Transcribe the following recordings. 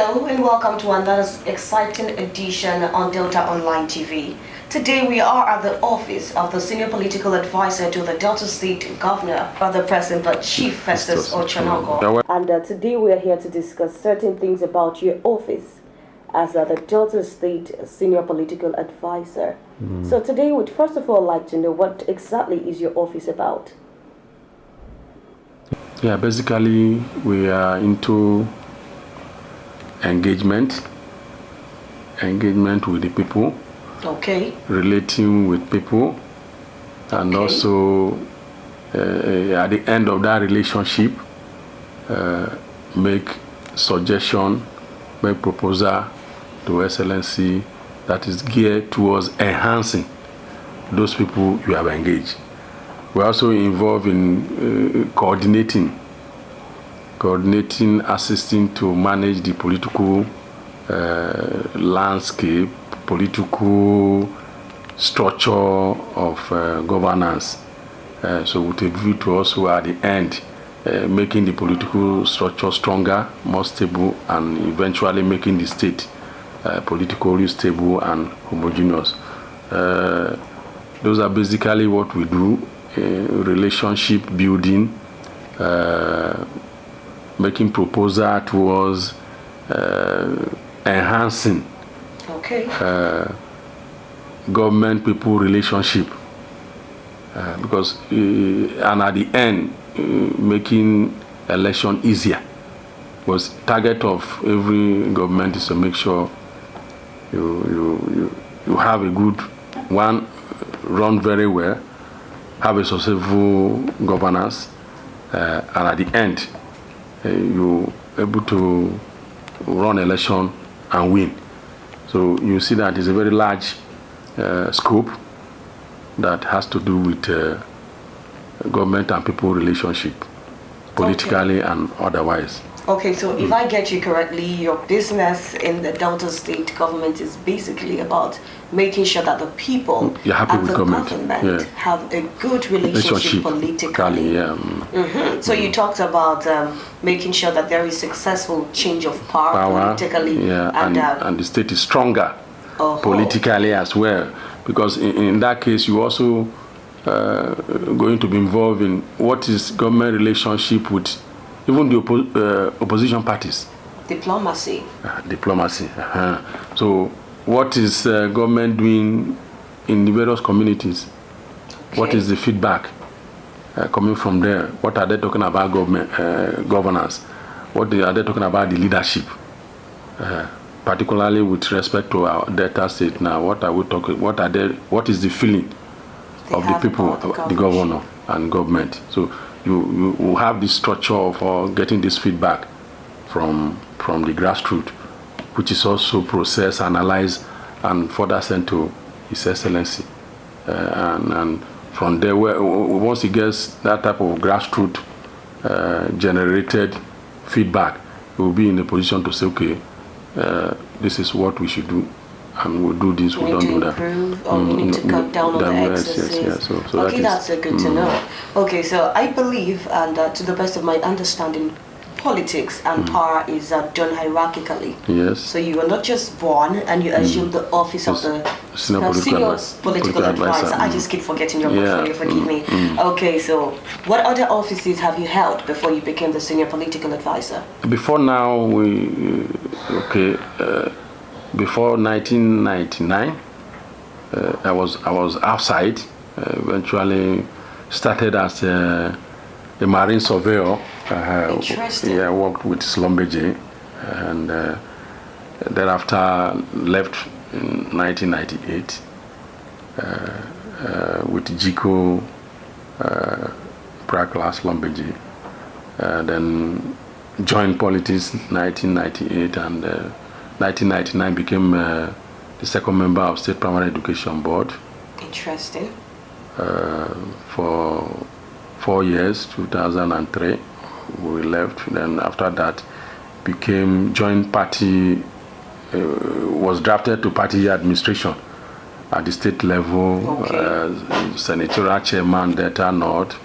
Hello and welcome to another exciting edition on Delta Online TV. Today we are at the office of the Senior Political Advisor to the Delta State Governor, Brother President Chief Fustus Ochonogor. And today we are here to discuss certain things about your office as the Delta State Senior Political Advisor. So today we'd first of all like to know what exactly is your office about? Yeah, basically we are into engagement with the people, relating with people, and also at the end of that relationship, make suggestion, make proposal to Excellency that is geared towards enhancing those people you have engaged. We're also involved in coordinating, assisting to manage the political landscape, political structure of governance. So with a view to also at the end making the political structure stronger, more stable, and eventually making the state politically stable and homogeneous. Those are basically what we do. Relationship building, making proposal towards enhancing government people relationship, because and at the end making election easier, because target of every government is to make sure you have a good one, run very well, have a successful governance, and at the end you're able to run election and win. So you see that it's a very large scope that has to do with government and people relationship, politically and otherwise. Okay, so if I get you correctly, your business in the Delta State government is basically about making sure that the people and the government have a good relationship politically. So you talked about making sure that there is successful change of power politically. And the state is stronger politically as well. Because in that case, you also going to be involved in what is government relationship with even the opposition parties. Diplomacy. Diplomacy. So what is government doing in the various communities? What is the feedback coming from there? What are they talking about governance? What are they talking about the leadership? Particularly with respect to our Delta State now, what are we talking? What is the feeling of the people, the governor and government? So you will have this structure of getting this feedback from the grassroots, which is also processed, analyzed, and further sent to His Excellency. And from there, once he gets that type of grassroots generated feedback, we will be in a position to say, okay, this is what we should do, and we'll do this, we don't do that. Or we need to cut down on the excesses. So okay, that's good to know. Okay, so I believe, and to the best of my understanding, politics and power is done hierarchically. Yes. So you are not just born and you assume the office of the senior political advisor. I just keep forgetting your portfolio, forgive me. Okay, so what other offices have you held before you became the senior political advisor? Before now, before 1999, I was outside. Eventually started as a marine surveyor. Interesting. I worked with Slumberjay, and thereafter left in 1998 with GICO Prakla Slumberjay. Then joined politics 1998, and 1999 became the second member of State Primary Education Board. Interesting. For 4 years, 2003. We left. Then after that, joined party, was drafted to party administration at the state level, senatorial chairman, Delta North,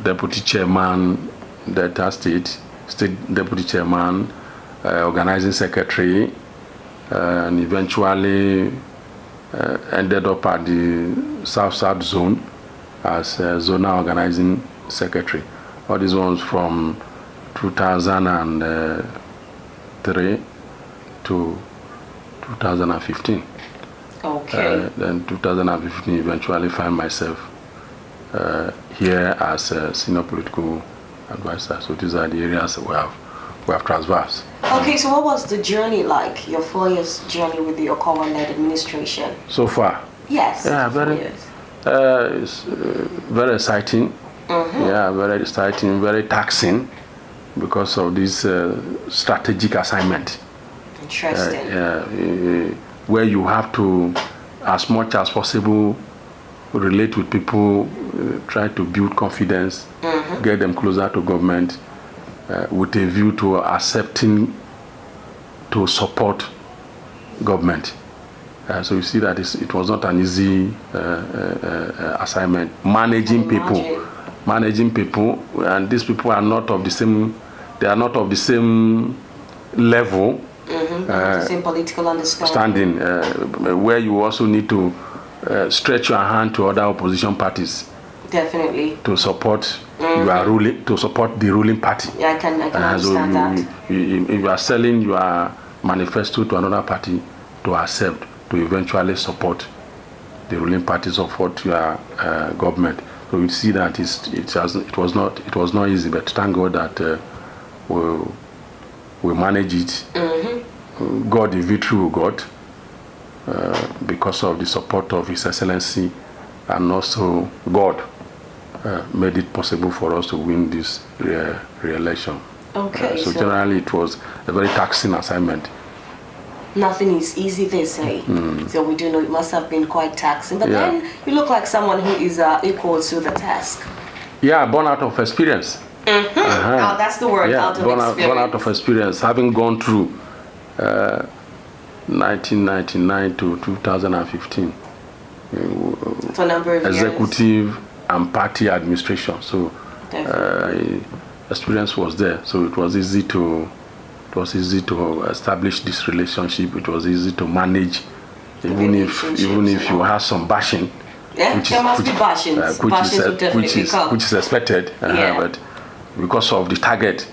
deputy chairman, Delta State, state deputy chairman, organizing secretary, and eventually ended up at the South Zone as zonal organizing secretary. All these ones from 2003 to 2015. Okay. Then 2015, eventually find myself here as a senior political advisor. So these are the areas we have traversed. Okay, so what was the journey like, your 4 years journey with the Ochonogor-led administration? So far? Yes. Yeah, it's very exciting. Yeah, very exciting, very taxing because of this strategic assignment. Interesting. Where you have to, as much as possible, relate with people, try to build confidence, get them closer to government, with a view to accepting to support government. So you see that it was not an easy assignment. Managing people, and these people are not of the same. They are not of the same level. Same political understanding. Where you also need to stretch your hand to other opposition parties. Definitely. To support to support the ruling party. Yeah, I can understand that. If you are selling your manifesto to another party, to accept, to eventually support the ruling party, support your government. So you see that it was not easy, but thank God that we manage it. God, the victory we got because of the support of His Excellency, and also God made it possible for us to win this re-election. Okay. So generally, it was a very taxing assignment. Nothing is easy, they say. So we do know it must have been quite taxing. But then you look like someone who is equal to the task. Yeah, born out of experience. Oh, that's the word, out of experience. Born out of experience, having gone through 1999 to 2015. For a number of executive years. And party administration. So experience was there. So it was easy to establish this relationship. It was easy to manage, even if you have some bashing. Yeah, there must be bashing. Which is expected. But because of the target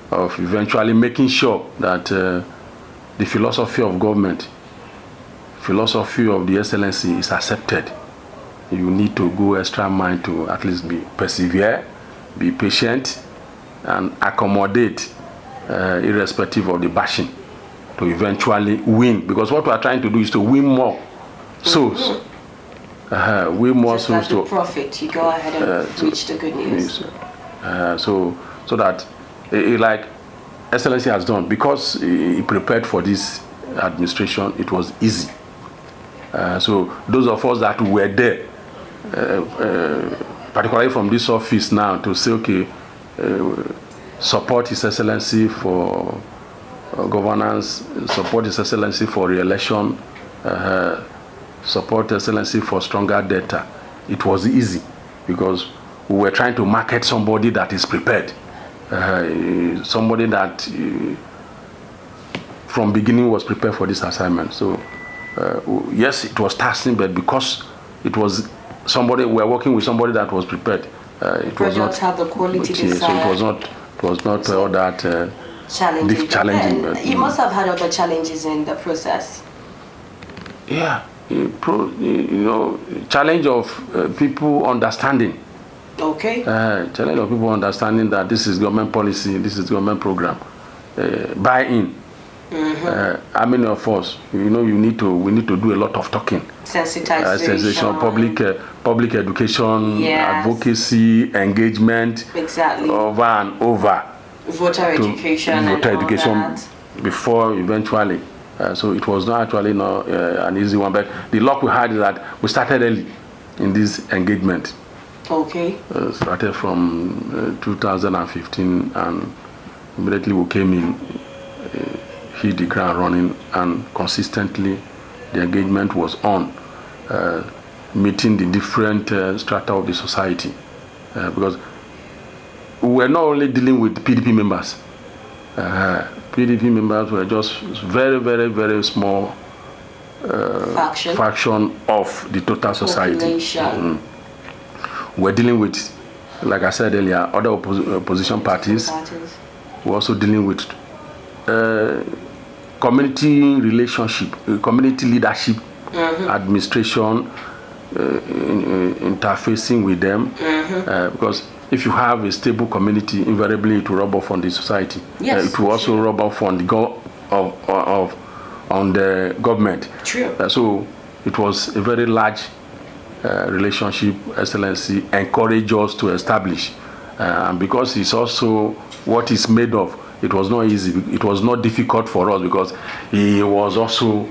of eventually making sure that the philosophy of government, philosophy of the Excellency is accepted, you need to go extra mile to at least persevere, be patient, and accommodate, irrespective of the bashing, to eventually win. Because what we are trying to do is to win more souls. Win more souls. Like the prophet, you go ahead and preach the good news. So that, like Excellency has done, because he prepared for this administration, it was easy. So those of us that were there, particularly from this office now, to say, okay, support His Excellency for governance, support His Excellency for re-election, support His Excellency for stronger data. It was easy because we were trying to market somebody that is prepared, somebody that from beginning was prepared for this assignment. So yes, it was taxing, but because it was somebody, we were working with somebody that was prepared. It was not have the quality desired. So it was not all that challenging. But you must have had other challenges in the process. Yeah, challenge of people understanding. Okay. Challenge of people understanding that this is government policy, this is government program. Buy-in. How many of us, we need to do a lot of talking. Sensitization. Public education, advocacy, engagement. Exactly. Over and over. Voter education. Before eventually. So it was not actually an easy one, but the luck we had is that we started early in this engagement. Okay. Started from 2015, and immediately we came in, hit the ground running, and consistently the engagement was on, meeting the different strata of the society, because we were not only dealing with PDP members, PDP members were just very, very, very small faction of the total society. We're dealing with, like I said earlier, other opposition parties. We're also dealing with community relationship, community leadership, administration, interfacing with them, because if you have a stable community, invariably it will rub off on the society. Yes, it will also rub off on the on the government. True. So it was a very large relationship Excellency encouraged us to establish, and because it's also what it's made of, it was not easy. It was not difficult for us because he was also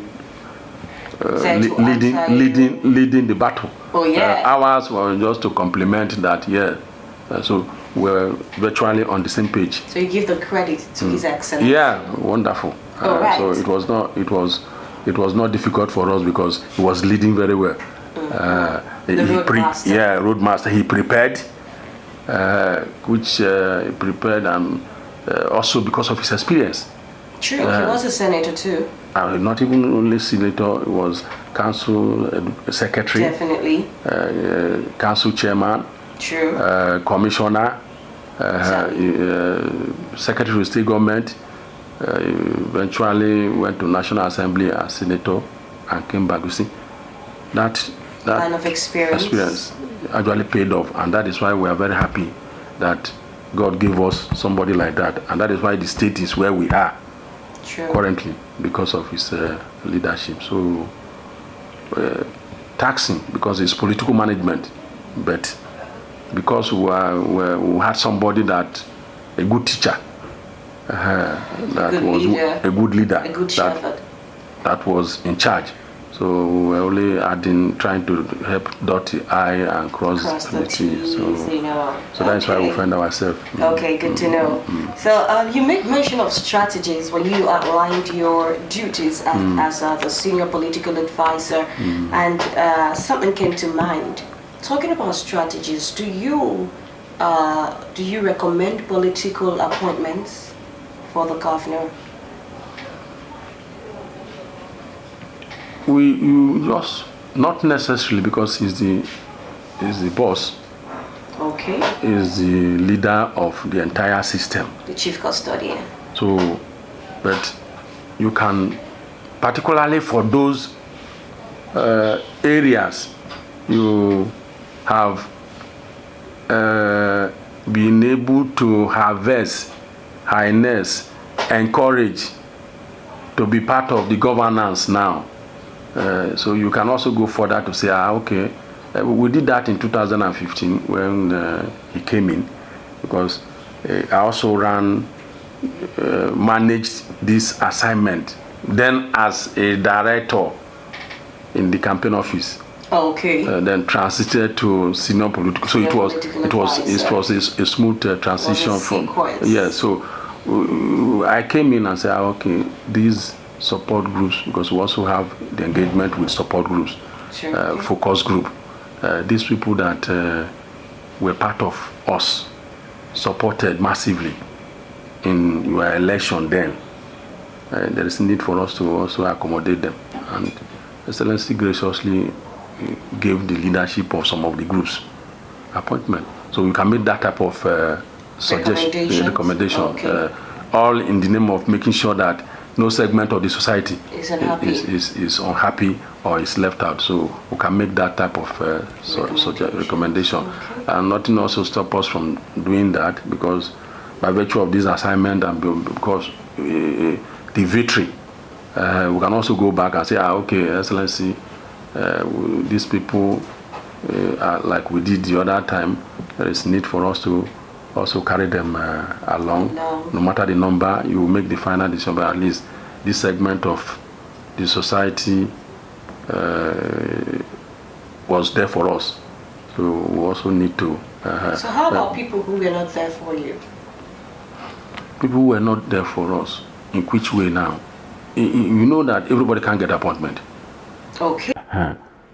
leading the battle. Oh yeah. Ours were just to complement that. Yeah. So we're virtually on the same page. So you give the credit to His Excellency. Yeah, wonderful. Right. So it was not difficult for us because he was leading very well. Roadmaster. He prepared, he prepared, and also because of his experience. True. He was a senator too. Not even only senator, he was council secretary. Definitely. Council chairman. True. Commissioner. Secretary of state government. Eventually went to National Assembly as senator and came back. You see, that kind of experience actually paid off, and that is why we are very happy that God gave us somebody like that, and that is why the state is where we are currently because of his leadership. So taxing because it's political management, but because we had somebody that a good teacher, that was a good leader, a good shepherd, that was in charge. So we're only trying to help dot the I and cross the T. So that's why we find ourselves. Okay, good to know. So you make mention of strategies when you outlined your duties as the senior political advisor, and something came to mind. Talking about strategies, do you recommend political appointments for the governor? You just not necessarily, because he's the boss. Okay. Is the leader of the entire system. The chief custodian. So, but you can, particularly for those areas, you have been able to harvest, harness, encourage to be part of the governance now. So you can also go further to say, okay, we did that in 2015 when he came in, because I also managed this assignment then as a director in the campaign office. Okay. Then transited to senior political. So it was a smooth transition from. Yeah. So I came in and said, okay, these support groups, because we also have the engagement with support groups, focus group. These people that were part of us supported massively in your election then. There is a need for us to also accommodate them. And Excellency graciously gave the leadership of some of the groups appointment. So we can make that type of recommendation. Okay. All in the name of making sure that no segment of the society is unhappy or is left out. So we can make that type of recommendation. Okay. And nothing also stop us from doing that, because by virtue of this assignment and because the victory, we can also go back and say, okay, Excellency, these people, like we did the other time, there is need for us to also carry them along. No matter the number, you will make the final decision, but at least this segment of the society was there for us. So we also need to. So how about people who were not there for you? People who were not there for us. In which way now? You know that everybody can get appointment. Okay.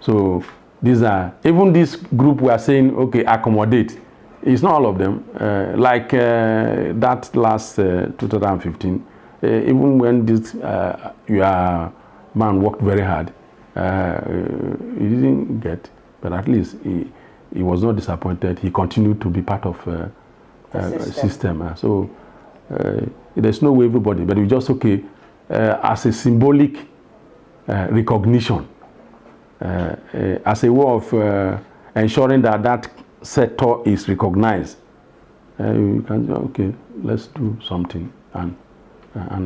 So these are, even this group we are saying, okay, accommodate. It's not all of them. That last 2015, even when this your man worked very hard, he didn't get, but at least he was not disappointed. He continued to be part of the system. So there's no way everybody, but it's just okay as a symbolic recognition, as a way of ensuring that that sector is recognized. You can say, okay, let's do something, and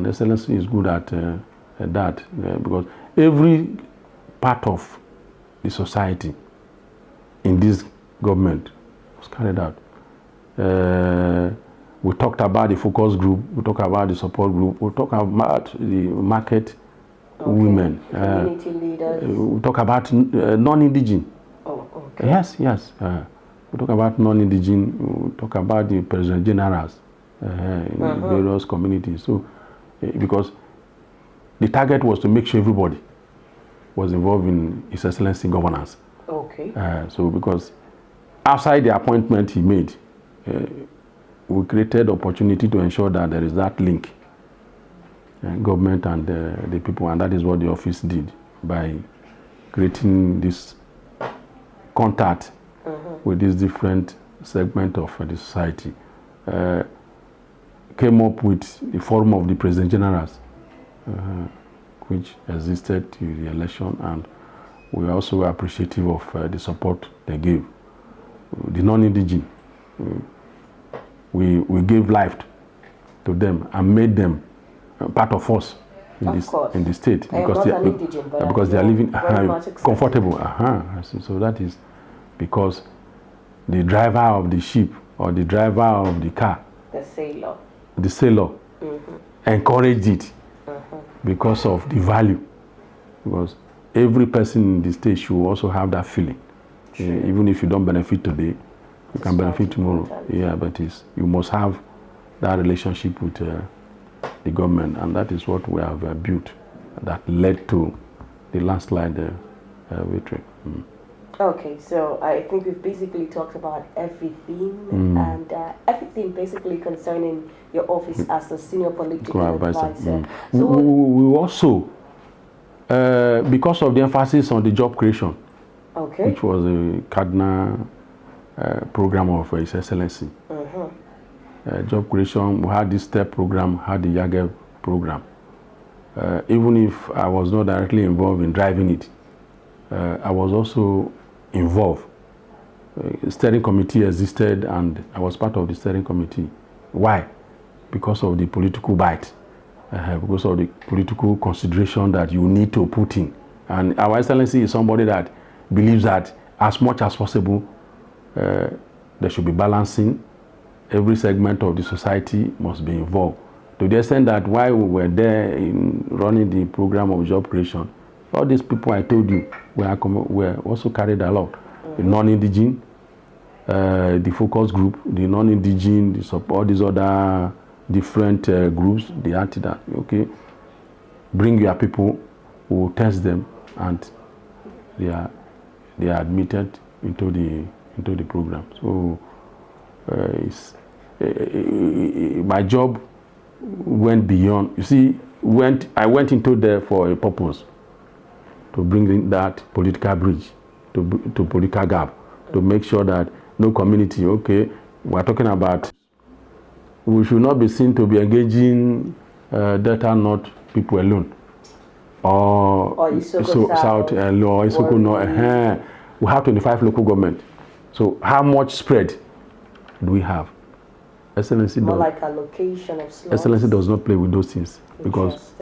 Excellency is good at that, because every part of the society in this government was carried out. We talked about the focus group, we talked about the support group, we talked about the market women, community leaders. We talk about non-indigenous. Oh, okay. Yes. We talk about non-indigenous, we talk about the president generals in various communities. So, because the target was to make sure everybody was involved in His Excellency governance. Okay. So, because outside the appointment he made, we created opportunity to ensure that there is that link, government and the people, and that is what the office did by creating this contact with this different segment of the society. Came up with the forum of the President Generals, which existed to the election, and we also are appreciative of the support they gave. The non-indigenous, we gave life to them and made them part of us in the state, because they are living comfortable. So that is because the driver of the ship or the driver of the car, the sailor, encouraged it because of the value. Because every person in the state should also have that feeling. Even if you don't benefit today, you can benefit tomorrow. Yeah, but you must have that relationship with the government, and that is what we have built that led to the landslide victory. Okay, so I think we've basically talked about everything and everything basically concerning your office as a senior political advisor. So we also, because of the emphasis on the job creation, which was a cardinal program of His Excellency. Job creation, we had this STEP program, had the YAGEV program. Even if I was not directly involved in driving it, I was also involved. Steering committee existed, and I was part of the steering committee. Why? Because of the political bite, because of the political consideration that you need to put in. And Our Excellency is somebody that believes that as much as possible, there should be balancing. Every segment of the society must be involved. To the extent that while we were there in running the program of job creation, all these people I told you were also carried along. The non-indigenous, the focus group, the non-indigenous, all these other different groups, they acted that, okay, bring your people, we will test them, and they are admitted into the program. So my job went beyond. You see, I went into there for a purpose, to bring in that political bridge, to political gap, to make sure that no community, okay, we're talking about, we should not be seen to be engaging Delta North people alone, or South or Isoko North. We have 25 local government. So how much spread do we have? Excellency more like allocation of slots. Excellency does not play with those things, because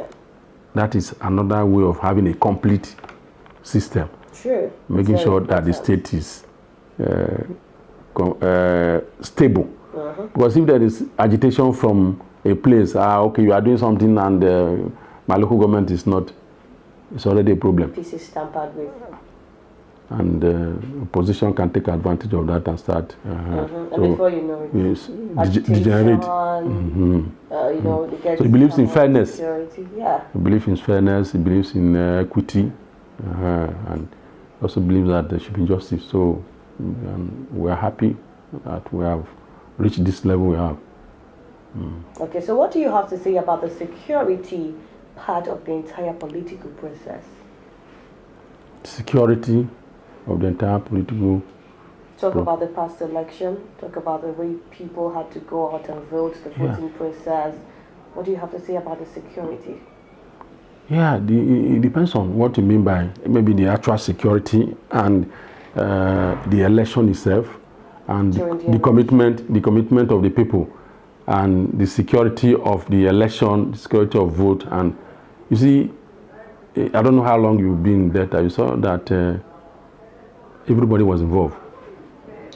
that is another way of having a complete system. Sure. Making sure that the state is stable. Because if there is agitation from a place, okay, you are doing something and my local government is not, it's already a problem. This is tampered with. And opposition can take advantage of that and start. And before you know it, yes, degenerate. You know, so he believes in fairness. Yeah. He believes in fairness. He believes in equity, and also believes that there should be justice. So we are happy that we have reached this level we have. Okay, so what do you have to say about the security part of the entire political process? Security of the entire political. Talk about the past election. Talk about the way people had to go out and vote, the voting process. What do you have to say about the security? Yeah, it depends on what you mean by maybe the actual security and the election itself, and the commitment of the people, and the security of the election, the security of vote. And you see, I don't know how long you've been there. You saw that everybody was involved.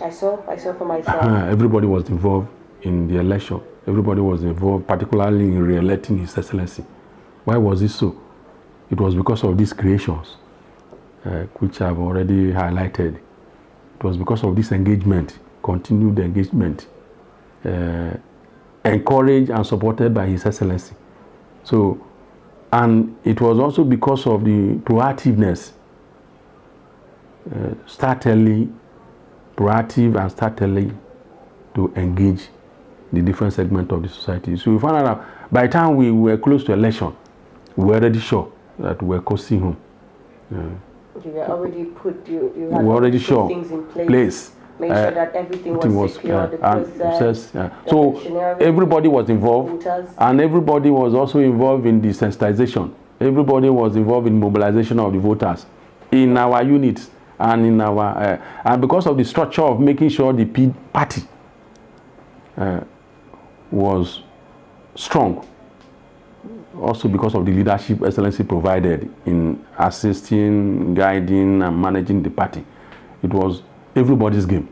I saw for myself. Everybody was involved in the election. Everybody was involved, particularly in re-electing His Excellency. Why was it so? It was because of these creations, which I've already highlighted. It was because of this engagement, continued engagement, encouraged and supported by His Excellency. So, and it was also because of the proactiveness, start early, proactive and start early to engage the different segments of the society. So we found out that by the time we were close to election, we were already sure that we were coasting home. You were already you had already sure things in place. Make sure that everything was secure, the process. So everybody was involved, voters. And everybody was also involved in the sensitization. Everybody was involved in mobilization of the voters in our units and in our and because of the structure of making sure the party was strong, also because of the leadership Excellency provided in assisting, guiding and managing the party. It was everybody's game.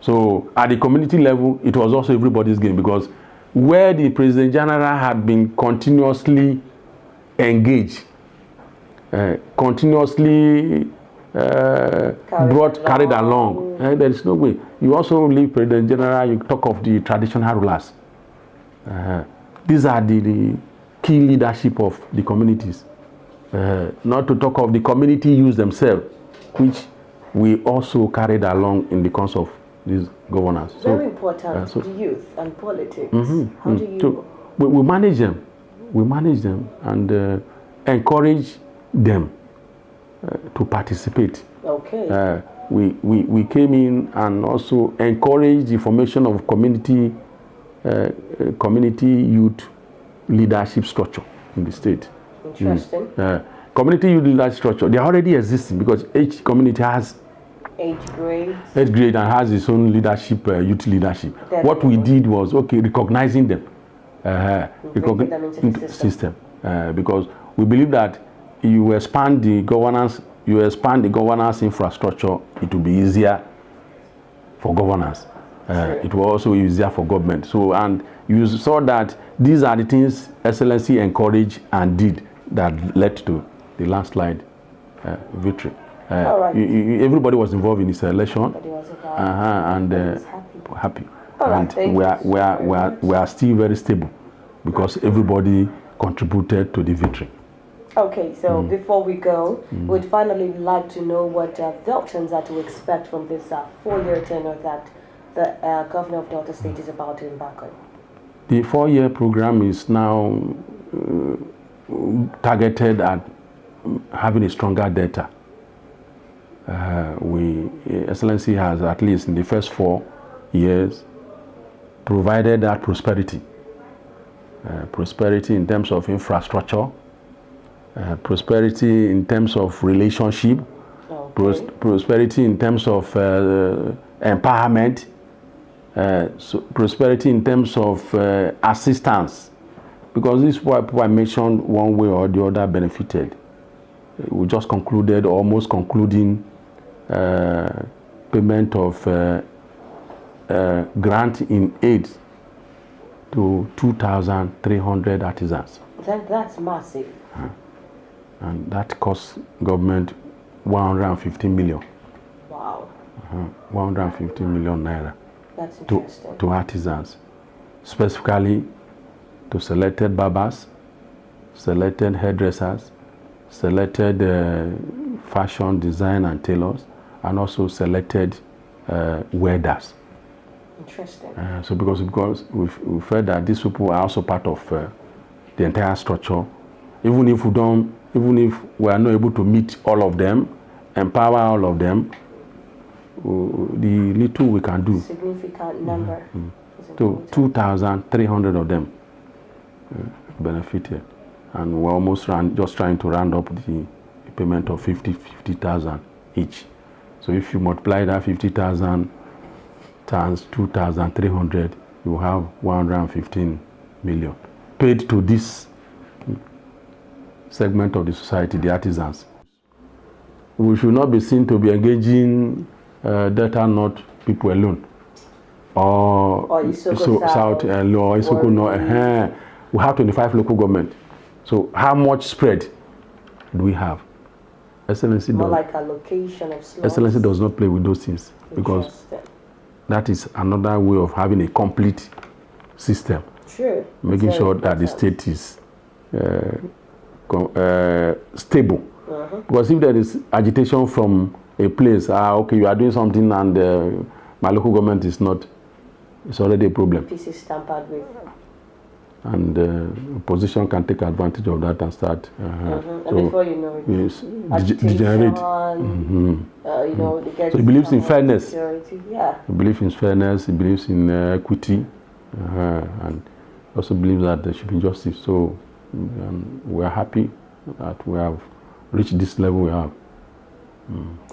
So at the community level, it was also everybody's game, because where the President General had been continuously engaged, continuously carried along, there is no way. You also leave President General, you talk of the traditional rulers. These are the key leadership of the communities. Not to talk of the community youths themselves, which we also carried along in the course of these governors. Very important, the youth and politics. How do you... So we manage them. We manage them and encourage them to participate. Okay. We came in and also encouraged the formation of community youth leadership structure in the state. Interesting. Community youth leadership structure, they are already existing, because each community has age grade and has its own leadership, youth leadership. Definitely. What we did was recognizing them, bringing them into the system. Because we believe that you expand the governance infrastructure, it will be easier for governance. It will also be easier for government. So, and you saw that these are the things Excellency encouraged and did that led to the landslide victory. Everybody was involved in this election, and happy. And we are still very stable, because everybody contributed to the victory. Okay, so before we go, we'd finally like to know what Deltans are to expect from this 4-year tenure that the governor of Delta State is about to embark on. The 4-year program is now targeted at having a stronger Delta. Excellency has, at least in the first 4 years, provided that prosperity. Prosperity in terms of infrastructure, prosperity in terms of relationship, prosperity in terms of empowerment, prosperity in terms of assistance, because this is why people I mentioned one way or the other benefited. We just concluded, almost concluding, payment of grant in aid to 2,300 artisans. That's massive. And that cost government 150 million. Wow. 150 million naira. That's interesting. To artisans, specifically to selected barbers, selected hairdressers, selected fashion design and tailors, and also selected welders. Interesting. So because we've heard that these people are also part of the entire structure. Even if we are not able to meet all of them, empower all of them, the little we can do. Significant number. So 2,300 of them benefited, and we're almost just trying to round up the payment of 50,000 each. So if you multiply that 50,000 times 2,300, you have 115 million paid to this segment of the society, the artisans. We should not be seen to be engaging Delta North people alone, or Isoko South or Isoko North. We have 25 local government. So how much spread do we have? Excellency more like allocation of slots. Excellency does not play with those things, because that is another way of having a complete system. True. Making sure that the state is stable. Because if there is agitation from a place, okay, you are doing something and my local government is not, it's already a problem. This is tampered with. And opposition can take advantage of that and start. And before you know it, yes, degenerate. You know, so he believes in fairness. Security. Yeah. He believes in fairness. He believes in equity, and also believes that there should be justice. So we are happy that we have reached this level we have.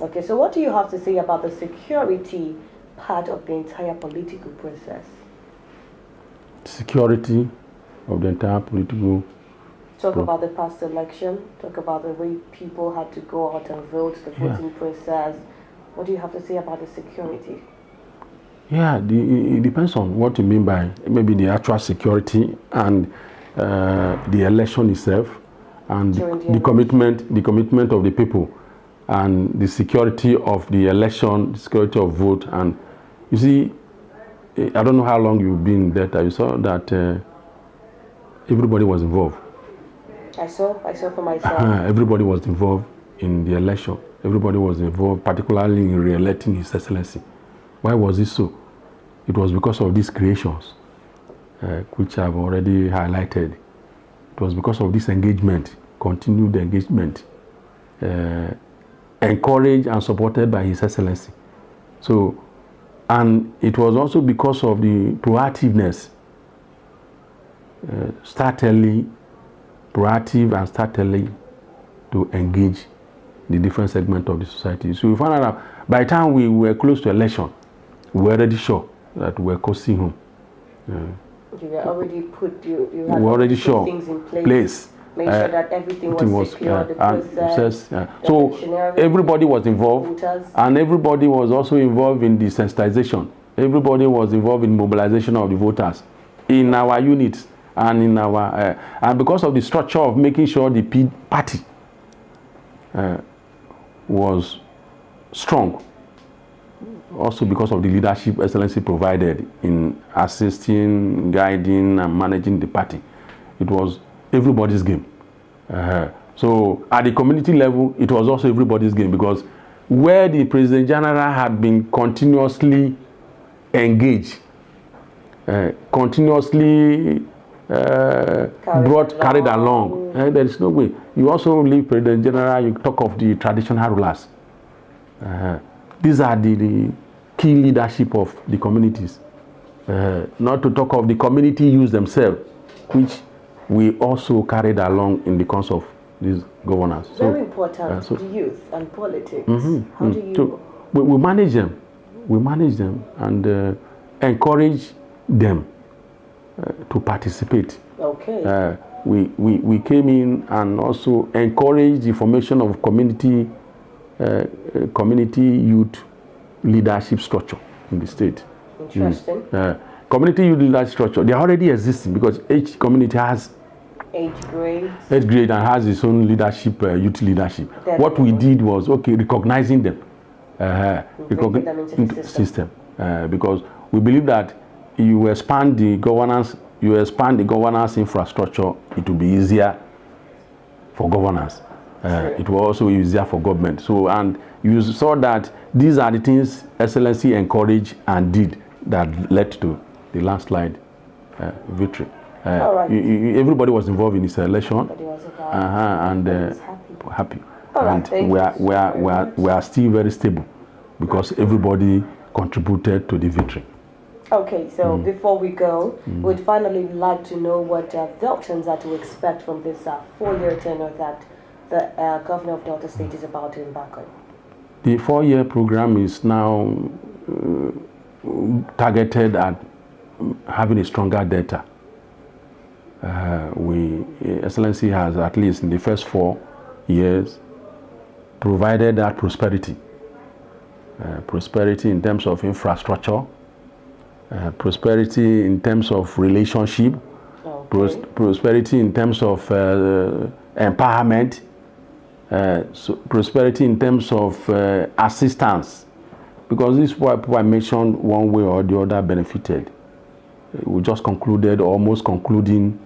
Okay, so what do you have to say about the security part of the entire political process? Security of the entire political. Talk about the past election. Talk about the way people had to go out and vote, the voting process. What do you have to say about the security? Yeah, it depends on what you mean by maybe the actual security and the election itself, and the commitment of the people, and the security of the election, the security of vote. And you see, I don't know how long you've been there. You saw that everybody was involved. I saw for myself. Everybody was involved in the election. Everybody was involved, particularly in re-electing His Excellency. Why was it so? It was because of these creations, which I've already highlighted. It was because of this engagement, continued engagement, encouraged and supported by His Excellency. So, and it was also because of the proactiveness, proactive and start early to engage the different segments of the society. So we found out that by the time we were close to election, we were already sure that we were coasting home. You were already you had already sure things in place. Make sure that everything was secure, the process. So everybody was involved, and everybody was also involved in the sensitization. Everybody was involved in mobilization of the voters in our units and in our and because of the structure of making sure the party was strong. Also because of the leadership Excellency provided in assisting, guiding, and managing the party. It was everybody's game. So at the community level, it was also everybody's game, because where the President General had been continuously engaged, continuously carried along, there is no way. You also leave President General, you talk of the traditional rulers. These are the key leadership of the communities. Not to talk of the community youth themselves, which we also carried along in the course of these governors. Very important, the youth and politics. How do you... So we manage them. We manage them and encourage them to participate. Okay. We came in and also encouraged the formation of community youth leadership structure in the state. Interesting. Community youth leadership structure, they are already existing, because each community has age grade and has its own leadership, youth leadership. What we did was recognizing them, into the system. Because we believe that you expand the governance infrastructure, it will be easier for governance. It was also easier for government. So, and you saw that these are the things Excellency encouraged and did that led to the landslide victory. All right. Everybody was involved in this election, and happy. All right, and we are still very stable because everybody contributed to the victory. Okay, so before we go, we'd finally like to know what Deltans are to expect from this 4-year tenure that the governor of Delta State is about to embark on. The 4-year program is now targeted at having a stronger data. Excellency has, at least in the first 4 years, provided that prosperity. Prosperity in terms of infrastructure, prosperity in terms of relationship, prosperity in terms of empowerment, prosperity in terms of assistance, because this is what people I mentioned one way or the other benefited. We just concluded, almost concluding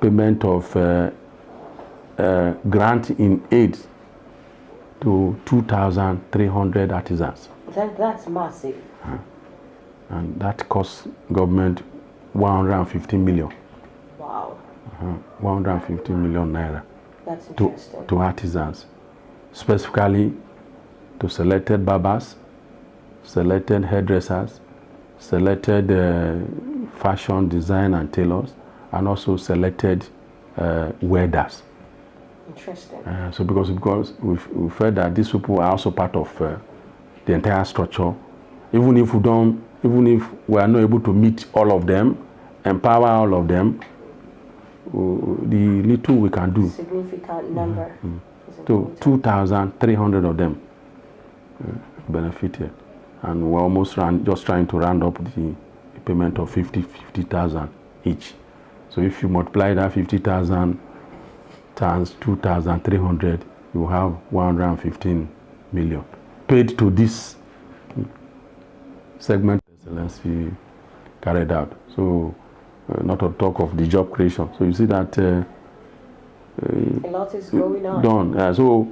payment of grant in aid to 2,300 artisans. That's massive. And that cost government 150 million. Wow. 150 million naira. That's interesting. To artisans, specifically to selected barbers, selected hairdressers, selected fashion design and tailors, and also selected welders. Interesting. So because we felt that these people are also part of the entire structure, even if we are not able to meet all of them, empower all of them, the little we can do. Significant number. So 2,300 of them benefited, and we're almost just trying to round up the payment of 50,000 each. So if you multiply that 50,000 times 2,300, you have 115 million paid to this segment Excellency carried out. So not to talk of the job creation. So you see that a lot is going on. Done. So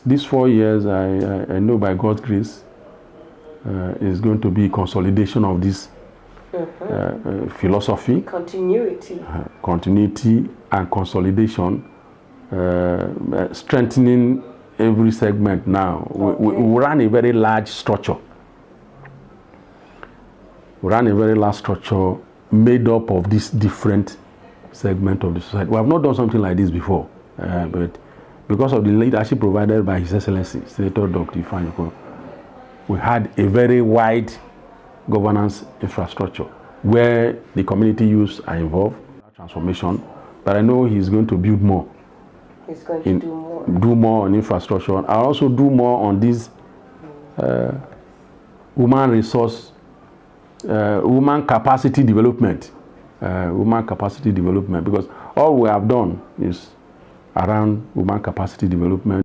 these 4 years, I know by God's grace, is going to be consolidation of this philosophy, continuity and consolidation, strengthening every segment now. We run a very large structure. We run a very large structure made up of this different segment of the society. We have not done something like this before, but because of the leadership provided by His Excellency, Senator Dr. Ifeanyi, we had a very wide governance infrastructure where the community youths are involved, transformation, but I know he's going to build more. He's going to do more on infrastructure. I also do more on this human resource, human capacity development, because all we have done is around human capacity development.